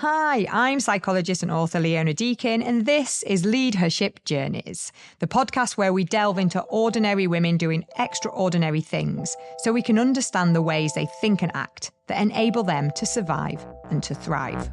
Hi, I'm psychologist and author Leona, and this is Lead Her Ship Journeys, the podcast where we delve into ordinary women doing extraordinary things so we can understand the ways they think and act that enable them to survive and to thrive.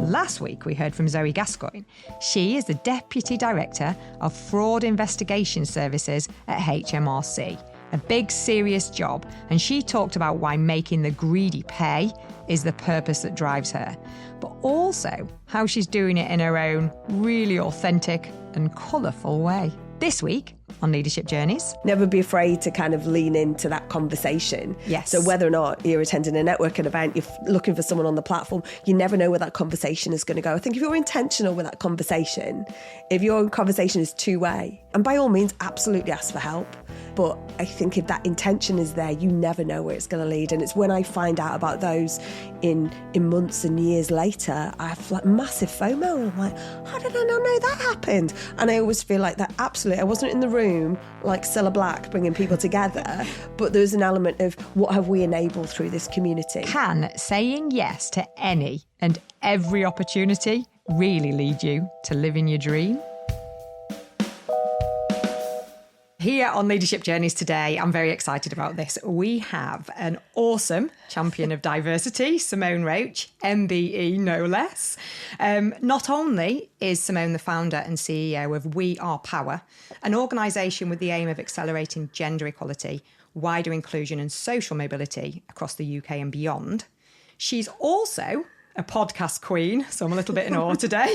Last week, we heard from Zoe Gascoigne. She is the Deputy Director of Fraud Investigation Services at HMRC, a big, serious job, and she talked about why making the greedy pay is the purpose that drives her, but also how she's doing it in her own really authentic and colourful way. This week on Leadership Journeys. Never be afraid to kind of lean into that conversation. Yes. So whether or not you're attending a networking event, you're looking for someone on the platform, you never know where that conversation is going to go. I think if you're intentional with that conversation, if your conversation is two-way, and by all means, absolutely ask for help. But I think if that intention is there, you never know where it's going to lead. And it's when I find out about those in months and years later, I have like massive FOMO. I'm like, how did I not know that happened? And I always feel like that absolutely, I wasn't in the room like Cilla Black bringing people together, but there's an element of what have we enabled through this community. Can saying yes to any and every opportunity really lead you to living your dream? Here on Leadership Journeys today, I'm very excited about this. We have an awesome champion of diversity, Simone Roche MBE, no less. Not only is Simone the founder and CEO of We Are Power, an organisation with the aim of accelerating gender equality, wider inclusion and social mobility across the UK and beyond, she's also a podcast queen, so I'm a little bit in awe today,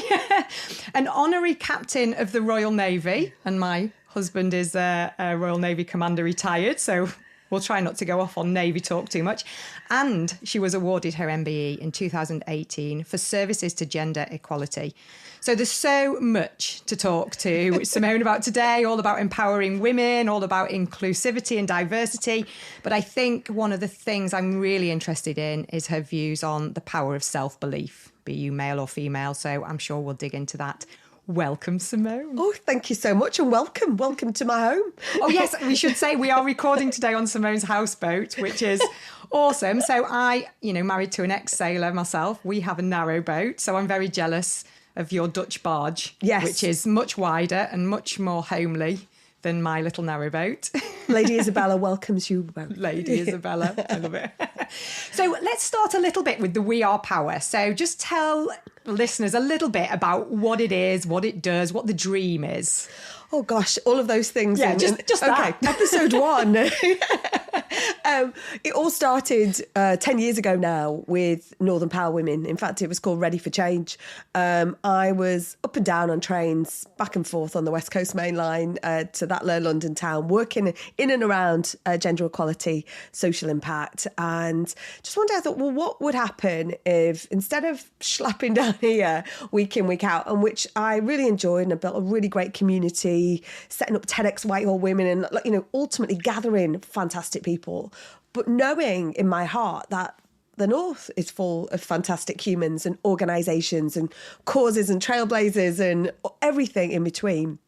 an honorary captain of the Royal Navy, and my husband is a Royal Navy commander retired, so we'll try not to go off on Navy talk too much. And she was awarded her MBE in 2018 for services to gender equality. So there's so much to talk to Simone about today, all about empowering women, all about inclusivity and diversity. But I think one of the things I'm really interested in is her views on the power of self-belief, be you male or female. So I'm sure we'll dig into that. Welcome, Simone. Oh, thank you so much, and welcome to my home. Oh, yes, we should say we are recording today on Simone's houseboat, which is awesome. So I, married to an ex-sailor myself, we have a narrow boat, so I'm very jealous of your Dutch barge, yes, which is much wider and much more homely than my little narrow boat. Lady Isabella welcomes you both. Lady Isabella, I love it. So let's start a little bit with the We Are Power. So just tell listeners a little bit about what it is, what it does, what the dream is. Oh gosh, all of those things. Yeah, just that. Okay, episode 1. It all started 10 years ago now with Northern Power Women. In fact, it was called Ready for Change. I was up and down on trains, back and forth on the West Coast Main Line to that low London town, working in and around gender equality, social impact. And just one day I thought, well, what would happen if instead of slapping down here week in, week out, and which I really enjoyed and I built a really great community, setting up TEDx Whitehall Women and, ultimately gathering fantastic people, but knowing in my heart that the North is full of fantastic humans and organisations and causes and trailblazers and everything in between.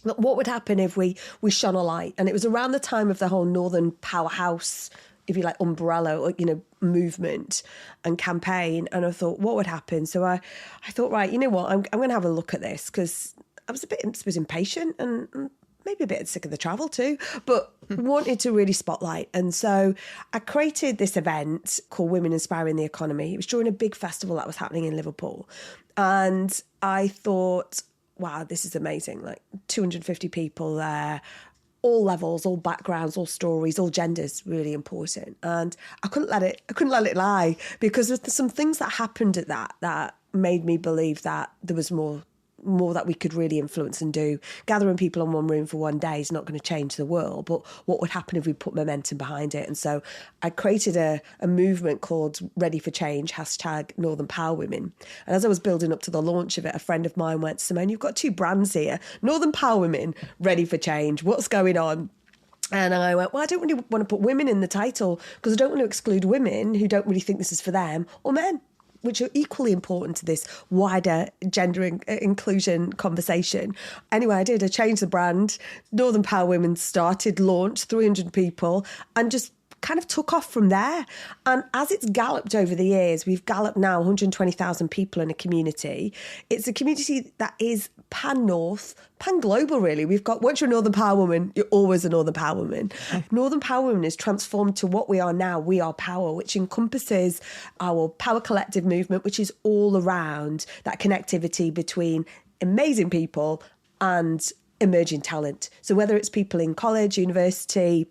What would happen if we shone a light? And it was around the time of the whole Northern Powerhouse, if you like, umbrella, or, movement and campaign. And I thought, what would happen? So I thought, right, you know what, I'm going to have a look at this, because I was impatient and maybe a bit sick of the travel too, but wanted to really spotlight. And so I created this event called Women Inspiring the Economy. It was during a big festival that was happening in Liverpool. And I thought, wow, this is amazing. Like 250 people there, all levels, all backgrounds, all stories, all genders, really important. And I couldn't let it lie, because there's some things that happened at that made me believe that there was more that we could really influence and do. Gathering people in one room for one day is not going to change the world, but what would happen if we put momentum behind it? And so I created a movement called Ready for Change, #Northern Power Women. And as I was building up to the launch of it, a friend of mine went, Simone, you've got 2 brands here, Northern Power Women, Ready for Change. What's going on? And I went, well, I don't really want to put women in the title, because I don't want to exclude women who don't really think this is for them, or men, which are equally important to this wider gender inclusion conversation. Anyway, I changed the brand. Northern Power Women launched, 300 people, and just kind of took off from there. And as it's galloped over the years, we've galloped now 120,000 people in a community. It's a community that is pan-North, pan-global, really. We've got, once you're a Northern Power Woman, you're always a Northern Power Woman. Northern Power Woman is transformed to what we are now, We Are Power, which encompasses our Power Collective movement, which is all around that connectivity between amazing people and emerging talent. So whether it's people in college, university,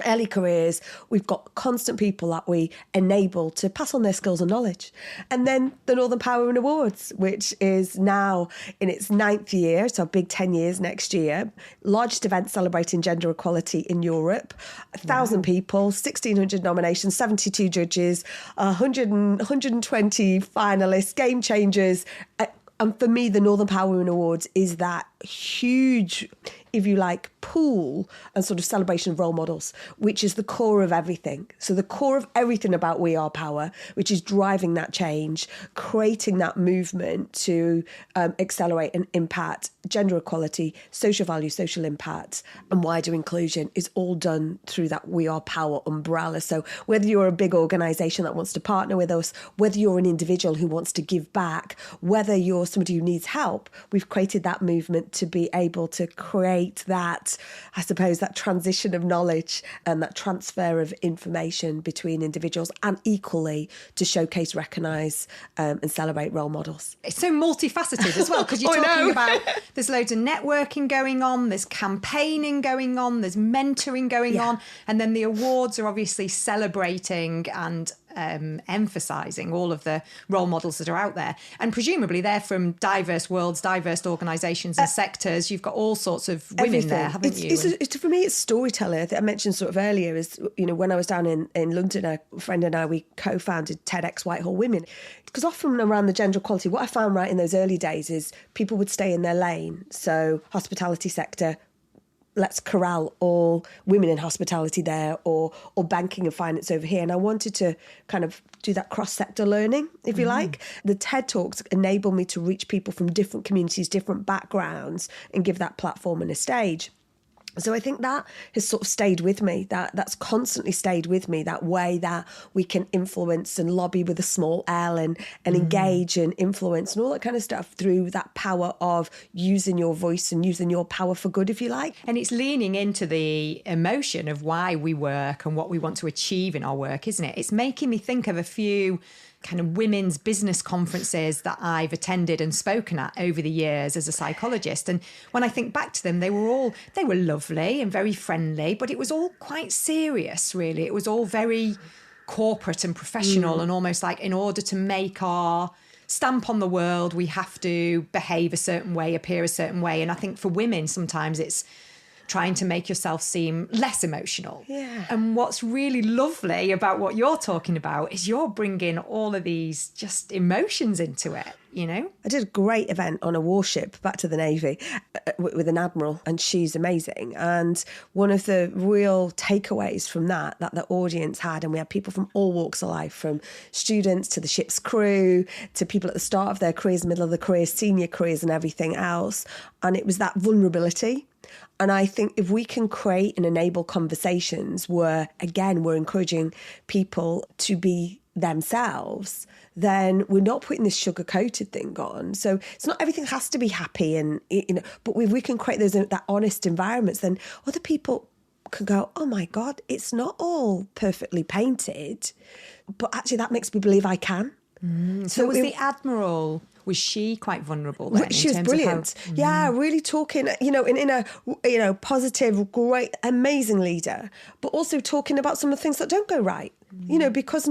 early careers, we've got constant people that we enable to pass on their skills and knowledge. And then the Northern Power Women Awards, which is now in its 9th year, so big 10 years next year, largest event celebrating gender equality in Europe, 1,000 people, 1,600 nominations, 72 judges, 120 finalists, game changers. And for me, the Northern Power Women Awards is that huge, if you like, pool and sort of celebration of role models, which is the core of everything. So the core of everything about We Are Power, which is driving that change, creating that movement to accelerate and impact gender equality, social value, social impact, and wider inclusion, is all done through that We Are Power umbrella. So whether you're a big organisation that wants to partner with us, whether you're an individual who wants to give back, whether you're somebody who needs help, we've created that movement to be able to create that, I suppose, that transition of knowledge and that transfer of information between individuals, and equally to showcase, recognise and celebrate role models. It's so multifaceted as well, because you're talking about there's loads of networking going on, there's campaigning going on, there's mentoring going on, and then the awards are obviously celebrating and emphasising all of the role models that are out there. And presumably they're from diverse worlds, diverse organisations and sectors. You've got all sorts of women there, haven't you? For me, it's storyteller. I mentioned sort of earlier is, when I was down in London, a friend and I, we co-founded TEDx Whitehall Women. Because often around the gender equality, what I found right in those early days is people would stay in their lane. So hospitality sector, let's corral all women in hospitality there, or banking and finance over here. And I wanted to kind of do that cross-sector learning, if you like. The TED Talks enable me to reach people from different communities, different backgrounds, and give that platform and a stage. So I think that has sort of stayed with me, that's constantly stayed with me, that way that we can influence and lobby with a small L and engage and influence and all that kind of stuff through that power of using your voice and using your power for good, if you like. And it's leaning into the emotion of why we work and what we want to achieve in our work, isn't it? It's making me think of a few kind of women's business conferences that I've attended and spoken at over the years as a psychologist. And when I think back to them, they were lovely and very friendly, but it was all quite serious, really. It was all very corporate and professional and almost like, in order to make our stamp on the world, we have to behave a certain way, appear a certain way. And I think for women, sometimes it's trying to make yourself seem less emotional. Yeah. And what's really lovely about what you're talking about is you're bringing all of these just emotions into it, I did a great event on a warship back to the Navy with an admiral, and she's amazing. And one of the real takeaways from that the audience had, and we had people from all walks of life, from students to the ship's crew, to people at the start of their careers, middle of the careers, senior careers and everything else. And it was that vulnerability. And I think if we can create and enable conversations where, again, we're encouraging people to be themselves, then we're not putting this sugar-coated thing on. So it's not everything has to be happy, and but if we can create that honest environments, then other people can go, oh my God, it's not all perfectly painted, but actually that makes me believe I can. So was the Admiral, was she quite vulnerable then? She was brilliant. Yeah, really talking, in a positive, great, amazing leader, but also talking about some of the things that don't go right. Because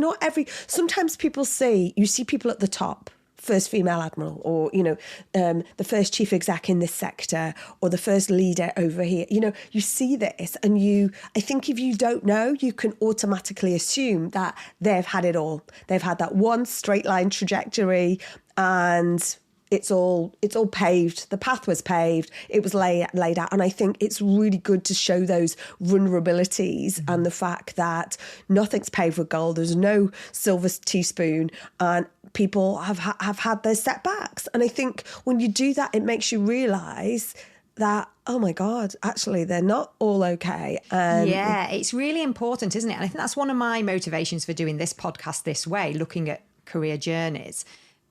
sometimes you see people at the top, first female admiral, or, the first chief exec in this sector, or the first leader over here. You see this, and I think if you don't know, you can automatically assume that they've had it all. They've had that one straight line trajectory, and it's all paved. The path was paved. It was laid out. And I think it's really good to show those vulnerabilities and the fact that nothing's paved with gold. There's no silver teaspoon, and people have had their setbacks. And I think when you do that, it makes you realise that, oh my God, actually, they're not all okay. Yeah, it's really important, isn't it? And I think that's one of my motivations for doing this podcast this way, looking at career journeys.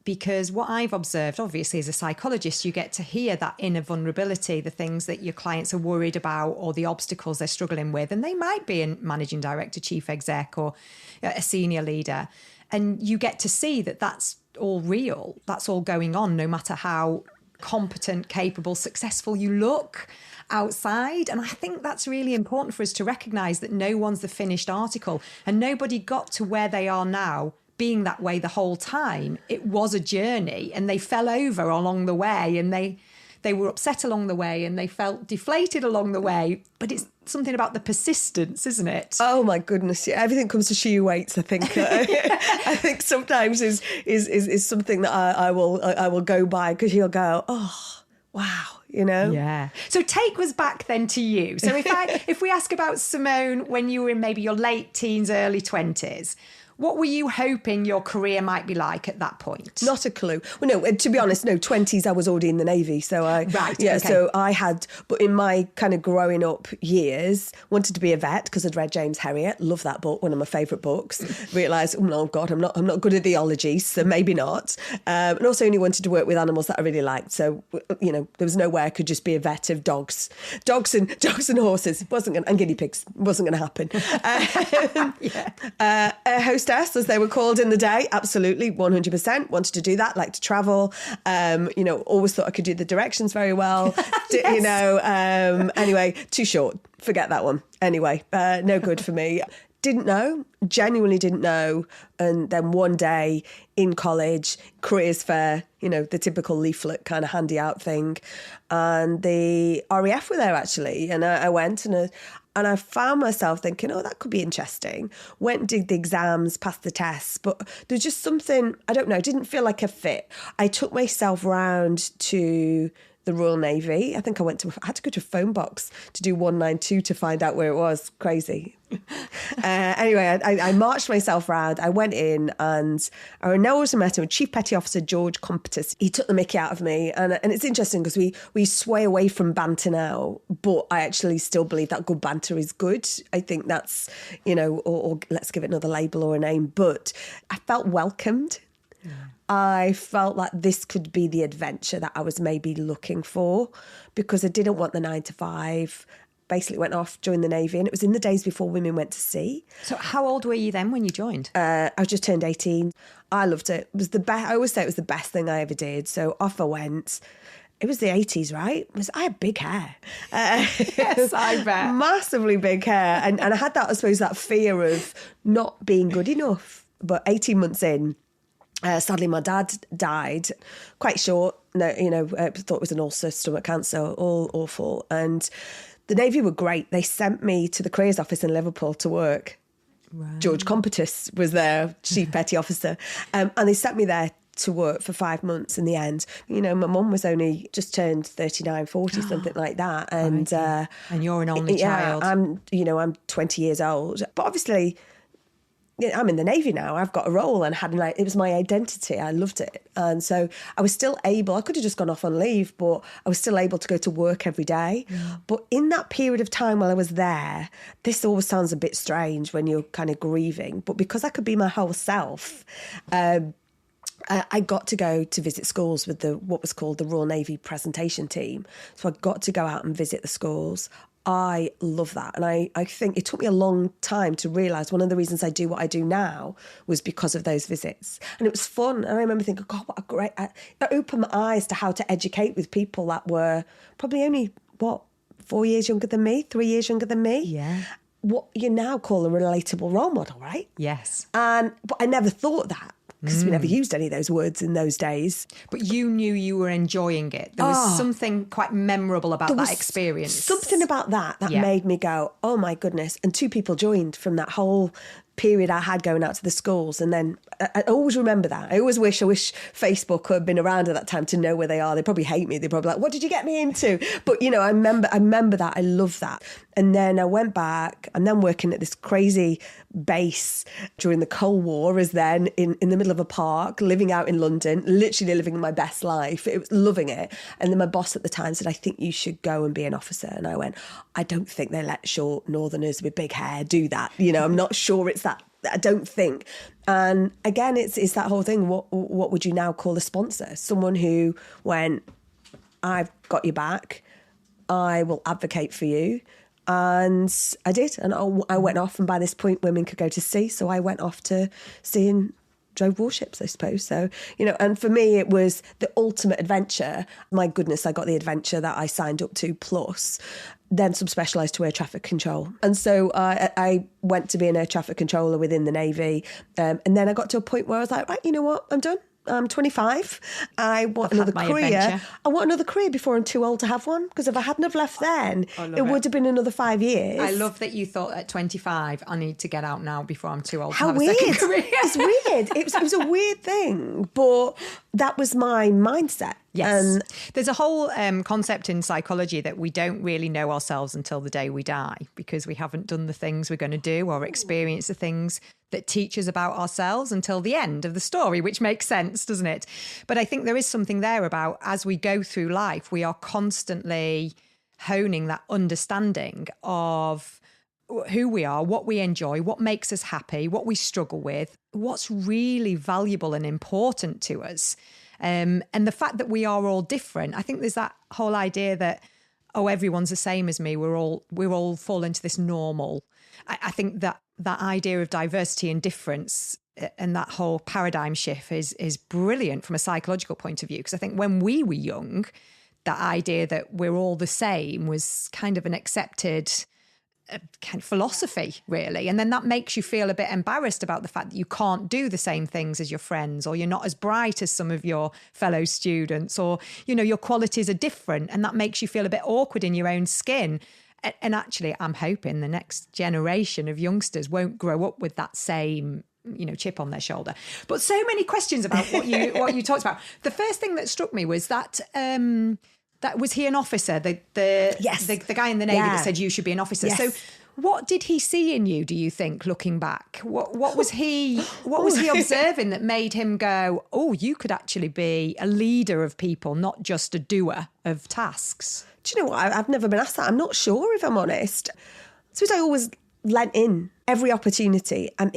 Because what I've observed, obviously, as a psychologist, you get to hear that inner vulnerability, the things that your clients are worried about or the obstacles they're struggling with. And they might be a managing director, chief exec, or a senior leader. And you get to see that that's all real. That's all going on, no matter how competent, capable, successful you look outside. And I think that's really important for us to recognise that no one's the finished article and nobody got to where they are now being that way the whole time. It was a journey and they fell over along the way and they were upset along the way and they felt deflated along the way. But it's something about the persistence, isn't it? Oh my goodness! Yeah, everything comes to shoe weights. I think. I think sometimes is something that I will go by, because you'll go, oh wow, you know. Yeah. So take us back then to you. So if we ask about Simone when you were in maybe your late teens, early 20s. What were you hoping your career might be like at that point? Not a clue. Well, no, to be honest, no, 20s, I was already in the Navy. So so I had, but in my kind of growing up years, wanted to be a vet because I'd read James Herriot. Love that book, one of my favourite books. Realised, oh God, I'm not good at theology, so maybe not. And also only wanted to work with animals that I really liked. So, you know, there was no way I could just be a vet of dogs and horses. And guinea pigs. Wasn't going to happen. A hostess, as they were called in the day, absolutely, 100%. Wanted to do that, like to travel. You know, always thought I could do the directions very well. Yes. You know, anyway, too short. Forget that one. Anyway, no good for me. Didn't know, genuinely didn't know. And then one day in college, careers fair, you know, the typical leaflet kind of handy out thing. And the RAF were there actually. And I went and I found myself thinking, oh, that could be interesting. Went and did the exams, passed the tests, but there's just something, I don't know, didn't feel like a fit. I took myself round to the Royal Navy. I think I had to go to a phone box to do 192 to find out where it was. Crazy. Anyway, I marched myself around. I went in and I always met him, Chief Petty Officer George Competus. He took the mickey out of me. And it's interesting because we sway away from banter now, but I actually still believe that good banter is good. I think that's, you know, or let's give it another label or a name. But I felt welcomed. Yeah. I felt like this could be the adventure that I was maybe looking for, because I didn't want the 9 to 5. Basically went off, joined the Navy, and it was in the days before women went to sea. So how old were you then when you joined? I just turned 18. I loved it. It was the best. I always say it was the best thing I ever did. So off I went. It was the 80s, right? I had big hair. Yes, I bet. Massively big hair. And I had that, I suppose, that fear of not being good enough. But 18 months in, sadly, my dad died quite short. No, you know, thought it was an ulcer, stomach cancer, all awful. And the Navy were great. They sent me to the careers office in Liverpool to work. Right. George Competus was their Chief Petty Officer. And they sent me there to work for 5 months in the end. You know, my mum was only just turned 39, 40, something like that. And and you're an only child. I'm 20 years old. But obviously, I'm in the Navy now. I've got a role and it was my identity. I loved it. And so I was still able, I could have just gone off on leave, but I was still able to go to work every day. Yeah. But in that period of time while I was there, this always sounds a bit strange when you're kind of grieving, but because I could be my whole self, I got to go to visit schools with what was called the Royal Navy presentation team. So I got to go out and visit the schools. I love that. And I think it took me a long time to realise one of the reasons I do what I do now was because of those visits. And it was fun. And I remember thinking, God, what a great... It opened my eyes to how to educate with people that were probably only, 4 years younger than me, 3 years younger than me. Yeah. What you now call a relatable role model, right? Yes. But I never thought that, because we never used any of those words in those days. But you knew you were enjoying it. There was something quite memorable about that experience. Something about that made me go, oh my goodness. And 2 people joined from that whole period I had going out to the schools. And then I always remember that. I wish Facebook had been around at that time to know where they are. They probably hate me. They're probably like, what did you get me into? But, I remember that. I love that. And then I went back and then working at this crazy base during the Cold War as then in the middle of a park, living out in London, literally living my best life. It was loving it. And then my boss at the time said, I think you should go and be an officer. And I went, I don't think they let short northerners with big hair do that. I'm not sure it's that. I don't think. And again, it's that whole thing. What would you now call a sponsor? Someone who went, I've got your back. I will advocate for you. And I did. And I went off. And by this point, women could go to sea. So I went off to sea and drove warships, I suppose. So, and for me, it was the ultimate adventure. My goodness, I got the adventure that I signed up to, plus then subspecialised to air traffic control. And so I went to be an air traffic controller within the Navy. And then I got to a point where I was like, right, you know what? I'm done. I'm 25. I want another career. Adventure. I want another career before I'm too old to have one. Because if I hadn't have left then, it would have been another 5 years. I love that you thought at 25, I need to get out now before I'm too old How to have weird. a second career. It's weird. It was a weird thing, but that was my mindset. Yes. There's a whole concept in psychology that we don't really know ourselves until the day we die, because we haven't done the things we're going to do or experienced the things that teach us about ourselves until the end of the story, which makes sense, doesn't it? But I think there is something there about, as we go through life, we are constantly honing that understanding of who we are, what we enjoy, what makes us happy, what we struggle with, what's really valuable and important to us. And the fact that we are all different, I think there's that whole idea that, everyone's the same as me. We're all fall into this normal. I think that idea of diversity and difference and that whole paradigm shift is brilliant from a psychological point of view. Because I think when we were young, that idea that we're all the same was kind of an accepted kind of philosophy, really. And then that makes you feel a bit embarrassed about the fact that you can't do the same things as your friends, or you're not as bright as some of your fellow students, or, your qualities are different. And that makes you feel a bit awkward in your own skin. And actually, I'm hoping the next generation of youngsters won't grow up with that same, chip on their shoulder. But so many questions about what you talked about. The first thing that struck me was that was he an officer? The guy in the Navy that said you should be an officer. Yes. So what did he see in you, do you think, looking back? What was he observing that made him go, oh, you could actually be a leader of people, not just a doer of tasks? Do you know what? I've never been asked that. I'm not sure, if I'm honest. I suppose I always lent in. Every opportunity I'm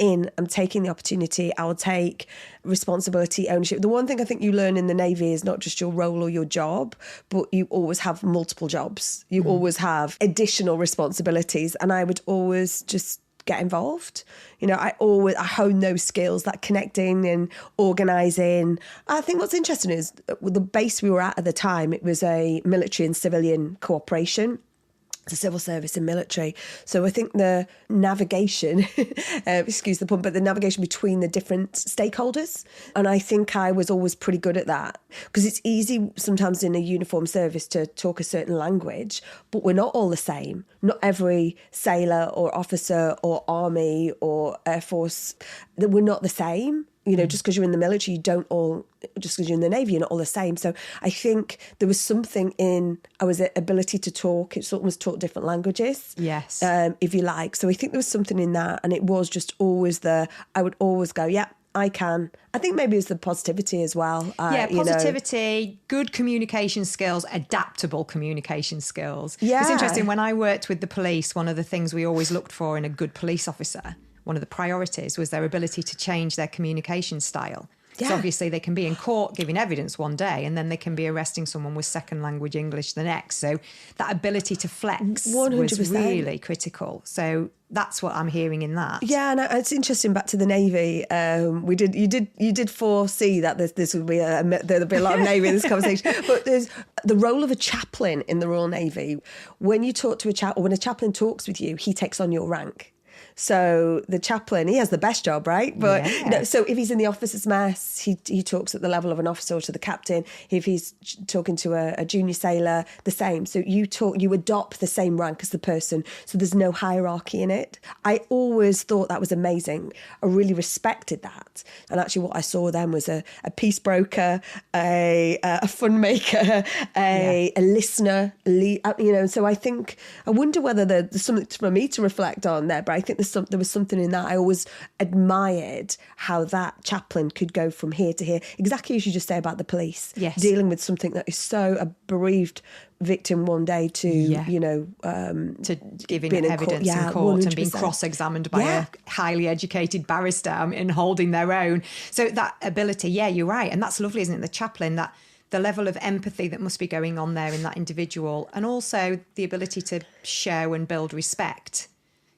taking the opportunity. I will take responsibility, ownership. The one thing I think you learn in the Navy is not just your role or your job, but you always have multiple jobs. You always have additional responsibilities. And I would always just get involved. I hone those skills, that connecting and organising. I think what's interesting is the base we were at the time, it was a military and civilian cooperation. The civil service and military. So I think the navigation, excuse the pun, but the navigation between the different stakeholders. And I think I was always pretty good at that, because it's easy sometimes in a uniform service to talk a certain language, but we're not all the same. Not every sailor or officer or army or air force, we're not the same. Just because you're in the military, just because you're in the Navy, you're not all the same. So I think there was something in our ability to talk. It's almost taught different languages. Yes. If you like. So I think there was something in that. And it was just always I would always go, yeah, I can. I think maybe it's the positivity as well. Positivity, good communication skills, adaptable communication skills. Yeah. It's interesting. When I worked with the police, one of the things we always looked for in a good police officer, one of the priorities, was their ability to change their communication style. Yeah. So obviously they can be in court giving evidence one day, and then they can be arresting someone with second language English the next. So that ability to flex 100%. Was really critical. So that's what I'm hearing in that. Yeah, and it's interesting. Back to the Navy, you did foresee that this would be there'll be a lot of Navy in this conversation. But there's the role of a chaplain in the Royal Navy. When you talk to when a chaplain talks with you, he takes on your rank. So the chaplain, he has the best job, right? But so if he's in the officer's mess, he talks at the level of an officer or to the captain. If he's talking to a junior sailor, the same. So you adopt the same rank as the person. So there's no hierarchy in it. I always thought that was amazing. I really respected that. And actually what I saw then was a peace broker, a fun maker, a listener, so I think, I wonder whether there's something for me to reflect on there, but I think there was something in that. I always admired how that chaplain could go from here to here, exactly as you just say about the police, dealing with something that is so a bereaved victim one day to to giving evidence in court 100%. And being cross-examined by a highly educated barrister and holding their own. So that ability, you're right, and that's lovely, isn't it? The chaplain, that the level of empathy that must be going on there in that individual, and also the ability to show and build respect.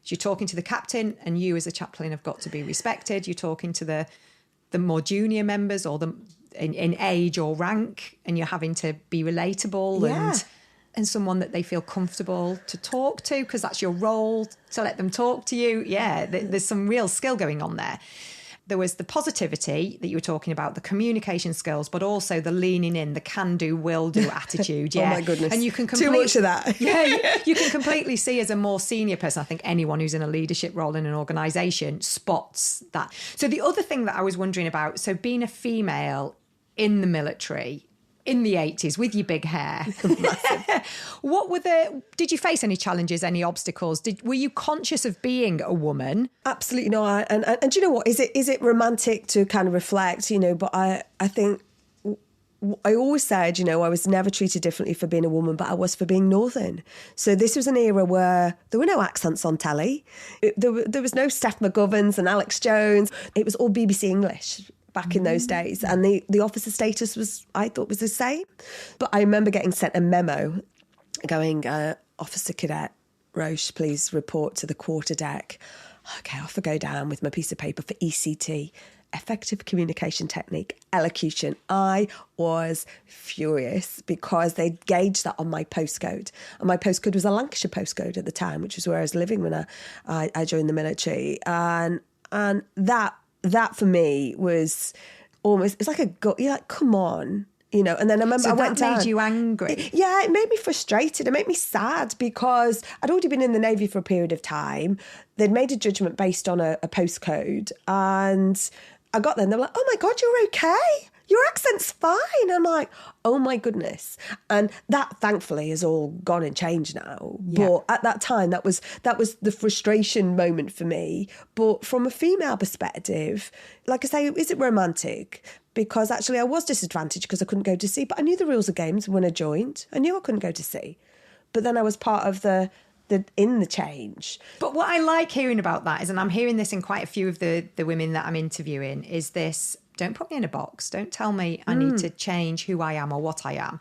So you're talking to the captain, and you as a chaplain have got to be respected. You're talking to the more junior members or in age or rank, and you're having to be relatable and someone that they feel comfortable to talk to, because that's your role, to let them talk to you. There's some real skill going on there. There was the positivity that you were talking about, the communication skills, but also the leaning in, the can-do, will-do attitude. Oh, my goodness. And you can too much of that. You can completely see as a more senior person, I think anyone who's in a leadership role in an organisation spots that. So the other thing that I was wondering about, so being a female in the military in the 80s with your big hair, did you face any challenges, any obstacles? Were you conscious of being a woman? Absolutely not. And do you know what? Is it romantic to kind of reflect, but I think I always said, I was never treated differently for being a woman, but I was for being Northern. So this was an era where there were no accents on telly. There was no Steph McGovern's and Alex Jones. It was all BBC English back in those days. And the officer status I thought was the same. But I remember getting sent a memo going, Officer Cadet Roche, please report to the quarterdeck. Okay, off I go down with my piece of paper for ECT, effective communication technique, elocution. I was furious because they gauged that on my postcode. And my postcode was a Lancashire postcode at the time, which was where I was living when I joined the military. And that for me was almost, it's like you're like, come on, and then I remember I went down. That made you angry? Yeah, it made me frustrated. It made me sad because I'd already been in the Navy for a period of time. They'd made a judgment based on a postcode, and I got there and they were like, oh my God, you're okay. Your accent's fine. I'm like, oh my goodness. And that thankfully has all gone and changed now. Yeah. But at that time, that was the frustration moment for me. But from a female perspective, like I say, is it romantic? Because actually I was disadvantaged because I couldn't go to sea. But I knew the rules of games when I joined. I knew I couldn't go to sea. But then I was part of the change. But what I like hearing about that is, and I'm hearing this in quite a few of the women that I'm interviewing, is this: don't put me in a box. Don't tell me I need to change who I am or what I am.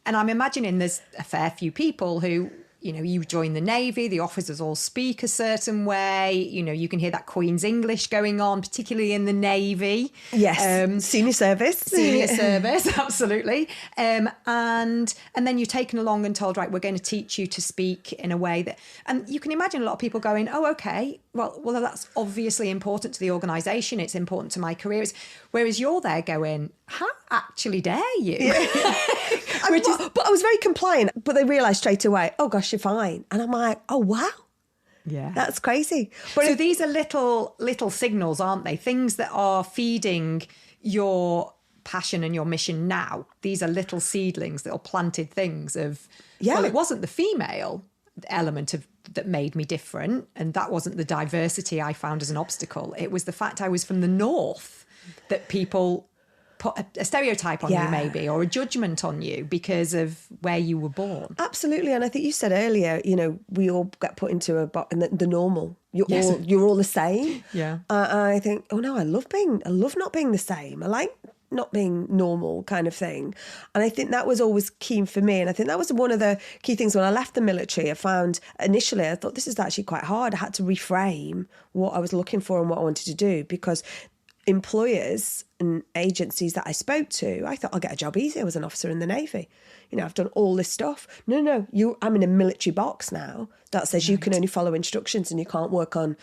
And I'm imagining there's a fair few people who, you join the Navy, the officers all speak a certain way. You can hear that Queen's English going on, particularly in the Navy. Yes, senior service. Senior service, absolutely. And then you're taken along and told, right, we're going to teach you to speak in a way that... And you can imagine a lot of people going, oh, okay, well, that's obviously important to the organisation. It's important to my career. Whereas you're there going, how actually dare you? Yeah. But I was very compliant. But they realised straight away, oh gosh, you're fine. And I'm like, oh wow. Yeah. That's crazy. But so these are little signals, aren't they? Things that are feeding your passion and your mission now. These are little seedlings, little planted things of, well, it wasn't the female element that made me different, and that wasn't the diversity I found as an obstacle. It was the fact I was from the north that people put a stereotype on you maybe, or a judgment on you because of where you were born. Absolutely. And I think you said earlier, we all get put into a box, and the normal. You're all the same. Yeah. I think, oh no, I love not being the same. I like not being normal kind of thing. And I think that was always key for me. And I think that was one of the key things when I left the military. I found initially, I thought this is actually quite hard. I had to reframe what I was looking for and what I wanted to do, because employers and agencies that I spoke to, I thought I'll get a job easy. I was an officer in the Navy. I've done all this stuff. No, I'm in a military box now that says you can only follow instructions and you can't work on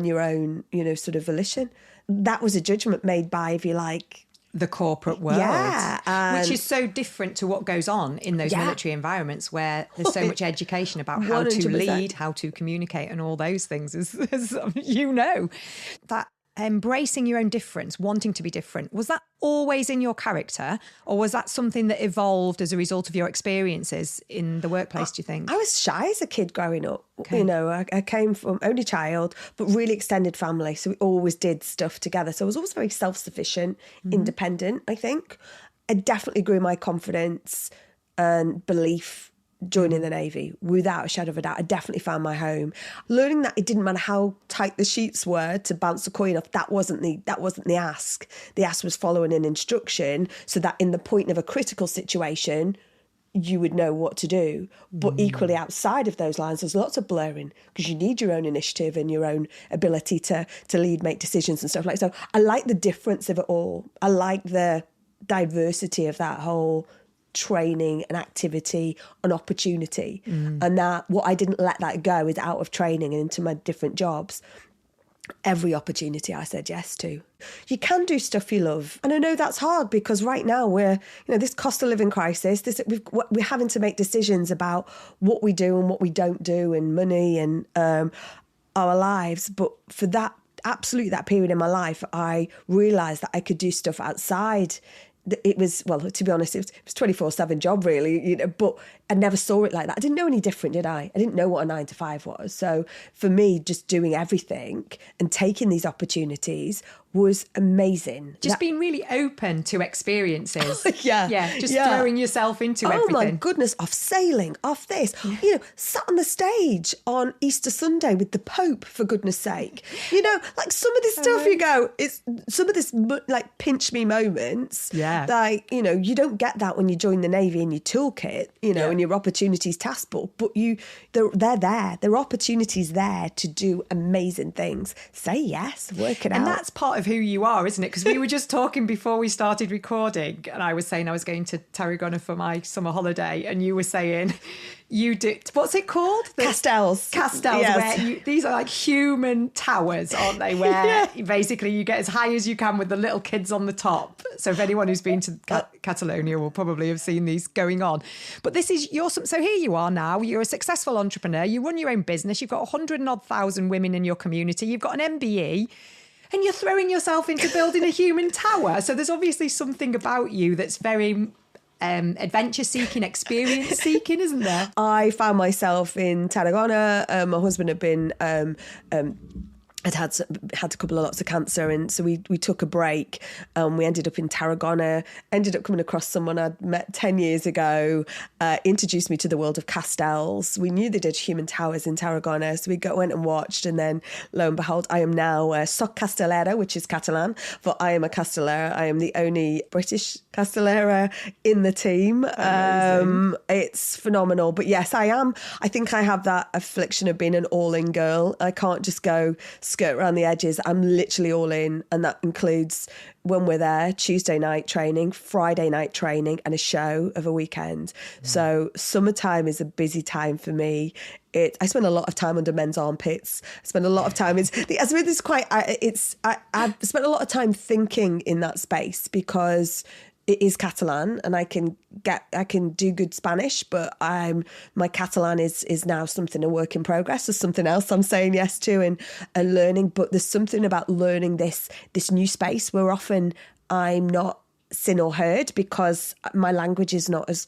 your own, sort of volition. That was a judgment made by, if you like, the corporate world, which is so different to what goes on in those military environments where there's so much education about how 100%. To lead, how to communicate and all those things, as that embracing your own difference, wanting to be different, was that always in your character, or was that something that evolved as a result of your experiences in the workplace, do you think? I was shy as a kid growing up. Okay. I came from only child, but really extended family. So we always did stuff together. So I was always very self-sufficient, independent, I think. I definitely grew my confidence and belief joining the Navy, without a shadow of a doubt. I definitely found my home. Learning that it didn't matter how tight the sheets were to bounce the coin off, that wasn't the ask. The ask was following an instruction so that in the point of a critical situation, you would know what to do. But equally outside of those lines, there's lots of blurring because you need your own initiative and your own ability to lead, make decisions and stuff like that. So I like the difference of it all. I like the diversity of that whole training and activity and opportunity, and that what I didn't let that go is out of training and into my different jobs. Every opportunity I said yes to. You can do stuff you love, and I know that's hard because right now we're this cost of living crisis. We're having to make decisions about what we do and what we don't do, and money and our lives. But for that period in my life, I realised that I could do stuff outside. It was, well, to be honest, it was 24/7 job really, but I never saw it like that. I didn't know any different, did I? I didn't know what a 9 to 5 was. So for me, just doing everything and taking these opportunities was amazing. Just being really open to experiences. Throwing yourself into everything. Oh my goodness, off sailing, off this. Sat on the stage on Easter Sunday with the Pope, for goodness sake. Like some of this stuff you go, it's some of this like pinch me moments. Yeah. Like, you don't get that when you join the Navy in your toolkit, and your opportunities task book, but they're there. There are opportunities there to do amazing things. Say yes, work it out. And that's part of who you are, isn't it? Because we were just talking before we started recording, and I was saying I was going to Tarragona for my summer holiday, and you were saying you did, what's it called? Castells. Yes. Where these are like human towers, aren't they? Where basically you get as high as you can with the little kids on the top. So if anyone who's been to Catalonia will probably have seen these going on. But this is so here you are now, you're a successful entrepreneur, you run your own business, you've got 100,000 women in your community, you've got an MBE, and you're throwing yourself into building a human tower. So there's obviously something about you that's very adventure seeking, experience seeking, isn't there? I found myself in Tarragona. My husband had been had a couple of lots of cancer, and so we took a break. We ended up in Tarragona, ended up coming across someone I'd met 10 years ago, introduced me to the world of Castells. We knew they did human towers in Tarragona, so we went and watched, and then lo and behold, I am now Soc Castellera, which is Catalan, but I am a Castellera. I am the only British Castellera in the team. It's phenomenal. But yes, I am. I think I have that affliction of being an all-in girl. I can't just go skirt around the edges. I'm literally all in, and that includes when we're there, Tuesday night training, Friday night training, and a show of a weekend. So summertime is a busy time for me. I spend a lot of time under men's armpits. I spend a lot of time. I've spent a lot of time thinking in that space because it is Catalan, and I can do good Spanish, but my Catalan is now a work in progress. There's something else I'm saying yes to and learning, but there's something about learning this new space where often I'm not seen or heard because my language is not as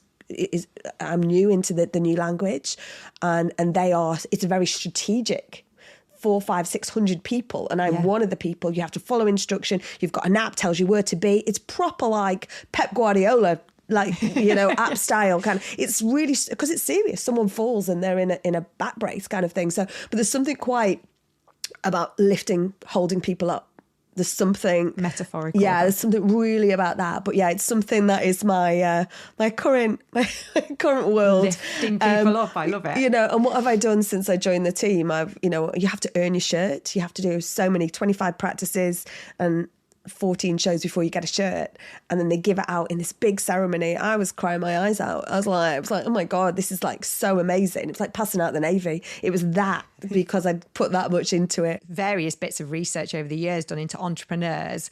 I'm new into the new language, and it's very strategic. 400, 500, 600 people, and I'm one of the people. You have to follow instruction. You've got an app tells you where to be. It's proper like Pep Guardiola, like app style kind of. It's really because it's serious. Someone falls and they're in a back brace kind of thing. So, but there's something quite about holding people up. There's something metaphorical. Yeah, there's something really about that. But yeah, it's something that is my current world. Lifting people up, I love it. And what have I done since I joined the team? You have to earn your shirt. You have to do so many 25 practices and 14 shows before you get a shirt, and then they give it out in this big ceremony. I was crying my eyes out. I was like, oh my God, this is like so amazing. It's like passing out the Navy. It was that, because I'd put that much into it. Various bits of research over the years done into entrepreneurs.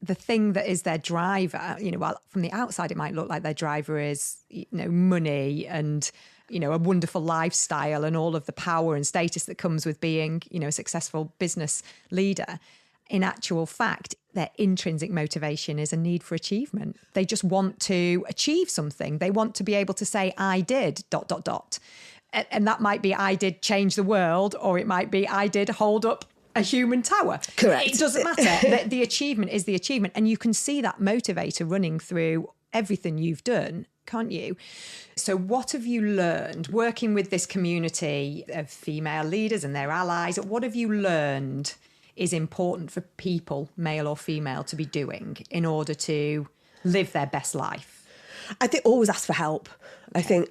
The thing that is their driver, while from the outside it might look like their driver is, money and, a wonderful lifestyle and all of the power and status that comes with being, a successful business leader. In actual fact, their intrinsic motivation is a need for achievement. They just want to achieve something. They want to be able to say, I did ... And that might be, I did change the world, or it might be, I did hold up a human tower. Correct. It doesn't matter. The achievement is the achievement. And you can see that motivator running through everything you've done, can't you? So what have you learned working with this community of female leaders and their allies? What have you learned is important for people, male or female, to be doing in order to live their best life? I think always ask for help. I think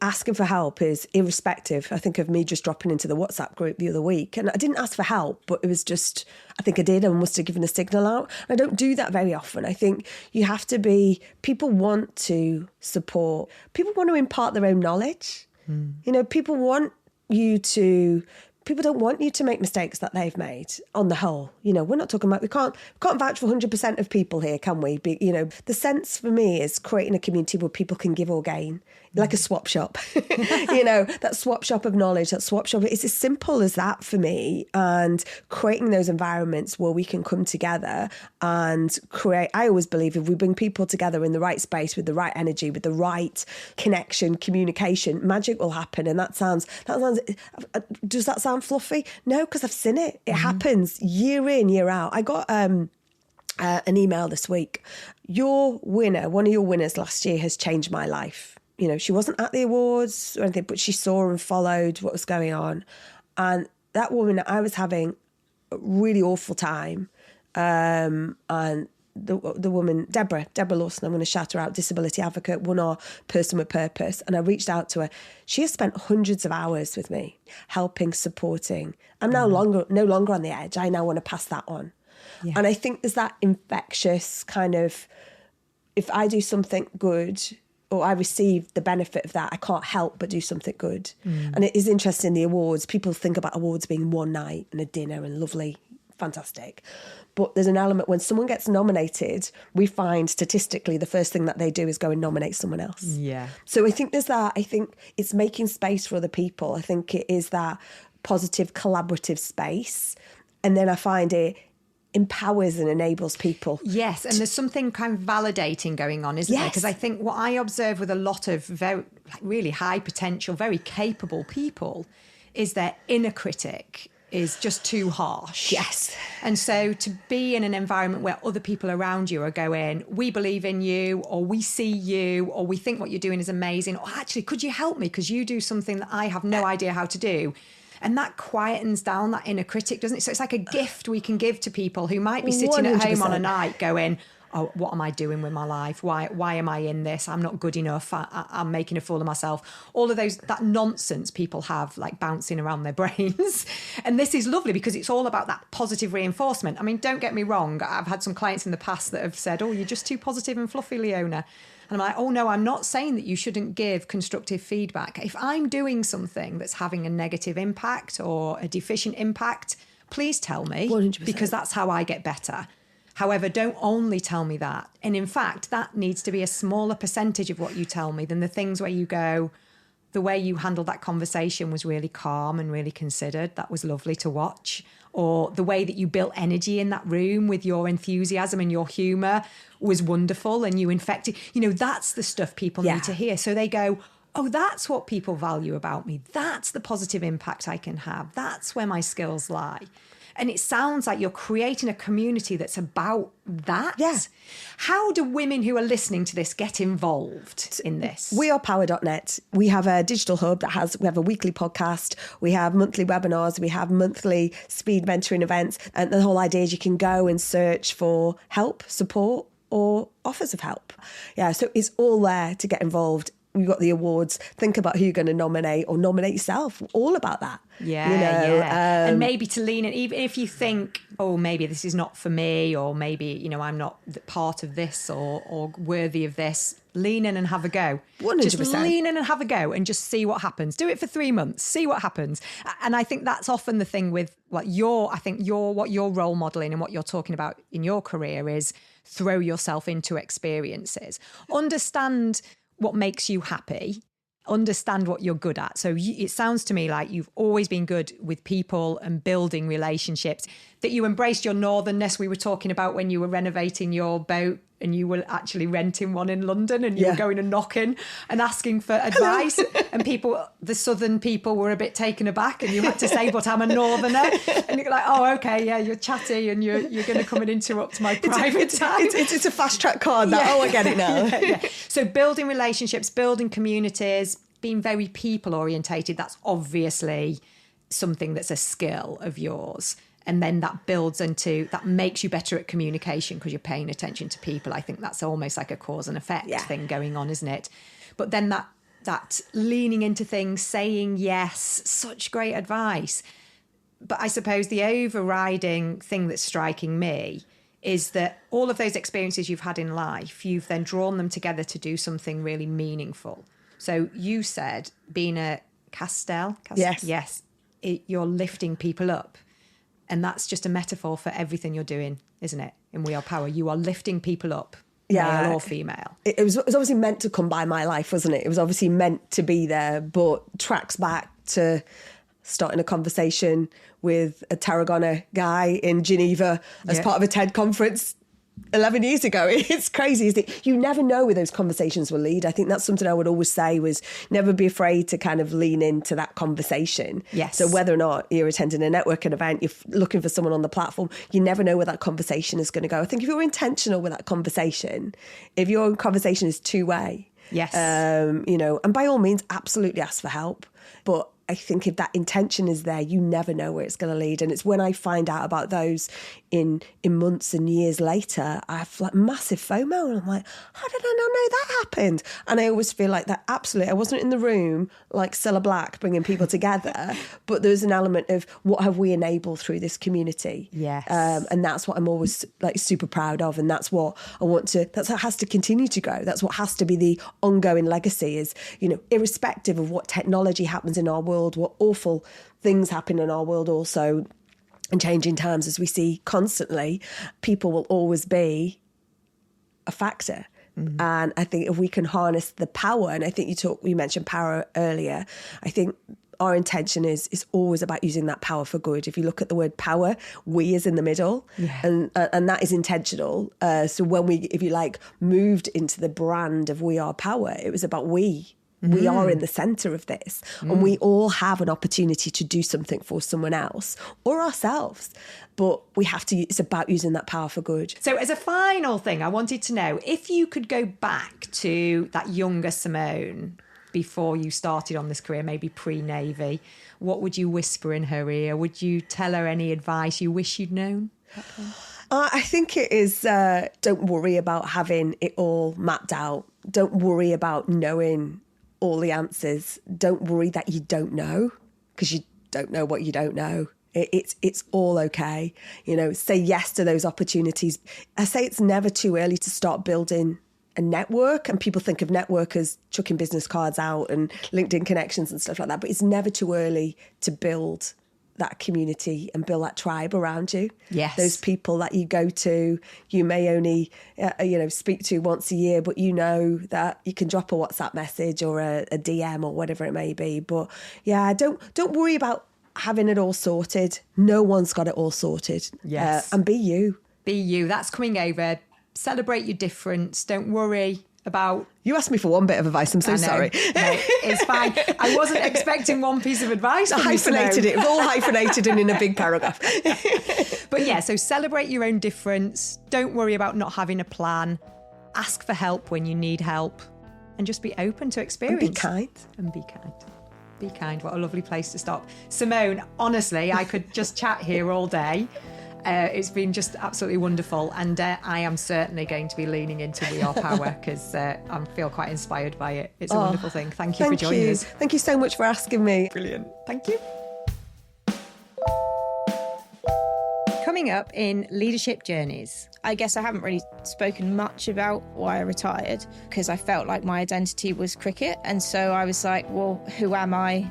asking for help is irrespective. I think of me just dropping into the WhatsApp group the other week, and I didn't ask for help, but it was just, I think I did. I must have given a signal out. I don't do that very often. I think you have to be, people want to support, people want to impart their own knowledge. People want you to, people don't want you to make mistakes that they've made on the whole. We're not talking about, we can't vouch for 100% of people here, can we? The sense for me is creating a community where people can give or gain, like a swap shop. That swap shop of knowledge, that swap shop, it's as simple as that for me. And creating those environments where we can come together and create, I always believe if we bring people together in the right space, with the right energy, with the right connection, communication, magic will happen. And that sounds, does that sound fluffy? No, because I've seen it. It happens year in, year out. I got an email this week. One of your winners last year has changed my life. She wasn't at the awards or anything, but she saw and followed what was going on. And that woman, I was having a really awful time. And the woman, Deborah Lawson, I'm going to shout her out, disability advocate, won our Person with Purpose. And I reached out to her. She has spent hundreds of hours with me, helping, supporting. I'm no longer on the edge. I now want to pass that on. Yeah. And I think there's that infectious kind of, if I do something good, or I receive the benefit of that, I can't help but do something good. And it is interesting, the awards, people think about awards being one night and a dinner and lovely, fantastic. But there's an element when someone gets nominated, we find statistically the first thing that they do is go and nominate someone else. Yeah. So I think there's that. I think it's making space for other people. I think it is that positive collaborative space. And then I find it empowers and enables people. Yes, and there's something kind of validating going on, isn't there? Because I think what I observe with a lot of very, really high potential, very capable people is their inner critic is just too harsh. Yes. And so to be in an environment where other people around you are going, we believe in you, or we see you, or we think what you're doing is amazing, or actually, could you help me? Because you do something that I have no idea how to do. And that quietens down that inner critic, doesn't it? So it's like a gift we can give to people who might be sitting 100%. At home on a night going, oh, what am I doing with my life? Why am I in this? I'm not good enough. I'm making a fool of myself. All of that nonsense people have like bouncing around their brains. And this is lovely because it's all about that positive reinforcement. I mean, don't get me wrong. I've had some clients in the past that have said, oh, you're just too positive and fluffy, Leona. And I'm like, oh, no, I'm not saying that you shouldn't give constructive feedback. If I'm doing something that's having a negative impact or a deficient impact, please tell me 100%. Because that's how I get better. However, don't only tell me that. And in fact, that needs to be a smaller percentage of what you tell me than the things where you go, the way you handled that conversation was really calm and really considered. That was lovely to watch. Or the way that you built energy in that room with your enthusiasm and your humour was wonderful and you infected. That's the stuff people need to hear. So they go, oh, that's what people value about me. That's the positive impact I can have. That's where my skills lie. And it sounds like you're creating a community that's about that. Yeah. How do women who are listening to this get involved in this? We are power.net. We have a digital hub we have a weekly podcast. We have monthly webinars. We have monthly speed mentoring events. And the whole idea is you can go and search for help, support, or offers of help. Yeah, so it's all there to get involved. you got the awards, think about who you're going to nominate or nominate yourself. All about that. Yeah. And maybe to lean in, even if you think, oh, maybe this is not for me, or maybe, I'm not part of this or worthy of this, lean in and have a go. 100%. Just lean in and have a go and just see what happens. Do it for 3 months, see what happens. And I think that's often the thing with what you're role modeling and what you're talking about in your career is throw yourself into experiences. Understand what makes you happy. Understand what you're good at. So it sounds to me like you've always been good with people and building relationships, that you embraced your northernness we were talking about when you were renovating your boat and you were actually renting one in London and you were going and knocking and asking for advice. And the southern people were a bit taken aback and you had to say, but I'm a northerner. And you're like, oh, okay, yeah, you're chatty and you're going to come and interrupt my private time. It's a fast track card. Oh, I get it now. So building relationships, building communities, being very people orientated, that's obviously something that's a skill of yours. And then that makes you better at communication because you're paying attention to people. I think that's almost like a cause and effect thing going on, isn't it? But then that leaning into things, saying yes, such great advice. But I suppose the overriding thing that's striking me is that all of those experiences you've had in life, you've then drawn them together to do something really meaningful. So you said being a Castell, yes, you're lifting people up. And that's just a metaphor for everything you're doing, isn't it? In We Are Power, you are lifting people up, male or female. It was obviously meant to come by my life, wasn't it? It was obviously meant to be there, but tracks back to starting a conversation with a Tarragona guy in Geneva as part of a TED conference 11 years ago. It's crazy, isn't it? You never know where those conversations will lead. I think that's something I would always say was never be afraid to kind of lean into that conversation. Yes. So whether or not you're attending a networking event, you're looking for someone on the platform, you never know where that conversation is going to go. I think if you're intentional with that conversation, if your conversation is two-way, and by all means, absolutely ask for help. But I think if that intention is there, you never know where it's going to lead. And it's when I find out about those in months and years later, I have like massive FOMO. And I'm like, how did I not know that happened? And I always feel like that absolutely, I wasn't in the room like Cilla Black bringing people together, but there's an element of what have we enabled through this community? Yes. And that's what I'm always like super proud of. And that's what I want to, that's what has to continue to grow. That's what has to be the ongoing legacy is, irrespective of what technology happens in our world, what awful things happen in our world also, and changing times as we see constantly, people will always be a factor. Mm-hmm. And I think if we can harness the power, and I think you mentioned power earlier, I think our intention is always about using that power for good. If you look at the word power, we is in the middle, and that is intentional. So when we, if you like, moved into the brand of We Are Power, it was about we. We are in the centre of this, and we all have an opportunity to do something for someone else or ourselves. But we have to, it's about using that power for good. So as a final thing, I wanted to know, if you could go back to that younger Simone before you started on this career, maybe pre-Navy, what would you whisper in her ear? Would you tell her any advice you wish you'd known? I think it is, don't worry about having it all mapped out. Don't worry about knowing all the answers. Don't worry that you don't know, because you don't know what you don't know. It's all okay. Say yes to those opportunities. I say it's never too early to start building a network, and people think of network as chucking business cards out and LinkedIn connections and stuff like that, but it's never too early to build that community and build that tribe around you. Yes. Those people that you go to, you may only, speak to once a year, but you know that you can drop a WhatsApp message or a DM or whatever it may be. But yeah, don't worry about having it all sorted. No one's got it all sorted. Yes. And be you. Be you. That's coming over. Celebrate your difference. Don't worry about... You asked me for one bit of advice. I'm so sorry. No, it's fine. I wasn't expecting one piece of advice. I hyphenated it. It was all hyphenated and in a big paragraph. But yeah, so celebrate your own difference. Don't worry about not having a plan. Ask for help when you need help. And just be open to experience. And be kind. And be kind. Be kind. What a lovely place to stop. Simone, honestly, I could just chat here all day. It's been just absolutely wonderful, and I am certainly going to be leaning into We Are Power because I feel quite inspired by it. It's a wonderful thing. Thank you for joining us. Thank you so much for asking me. Brilliant. Thank you. Coming up in Leadership Journeys. I guess I haven't really spoken much about why I retired because I felt like my identity was cricket. And so I was like, well, who am I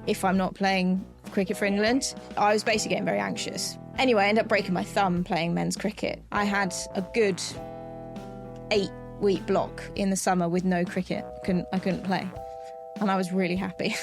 if I'm not playing cricket for England? I was basically getting very anxious. Anyway, I ended up breaking my thumb playing men's cricket. I had a good 8-week block in the summer with no cricket. I couldn't play. And I was really happy.